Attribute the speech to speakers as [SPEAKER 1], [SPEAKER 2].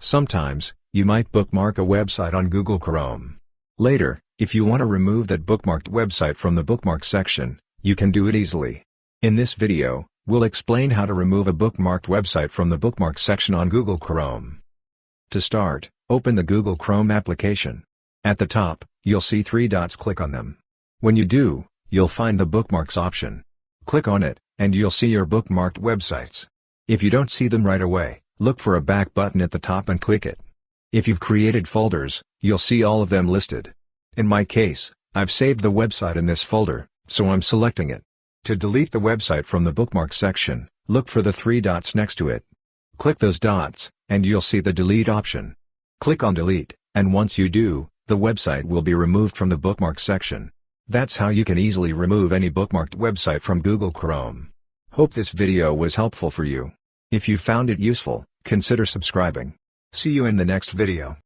[SPEAKER 1] Sometimes, you might bookmark a website on Google Chrome. Later, if you want to remove that bookmarked website from the Bookmarks section, you can do it easily. In this video, we'll explain how to remove a bookmarked website from the Bookmarks section on Google Chrome. To start, open the Google Chrome application. At the top, you'll see three dots. Click on them. When you do, you'll find the Bookmarks option. Click on it, and you'll see your bookmarked websites. If you don't see them right away, look for a back button at the top and click it. If you've created folders, you'll see all of them listed. In my case, I've saved the website in this folder, so I'm selecting it. To delete the website from the Bookmarks section, look for the three dots next to it. Click those dots, and you'll see the delete option. Click on delete, and once you do, the website will be removed from the Bookmarks section. That's how you can easily remove any bookmarked website from Google Chrome. Hope this video was helpful for you. If you found it useful, consider subscribing. See you in the next video.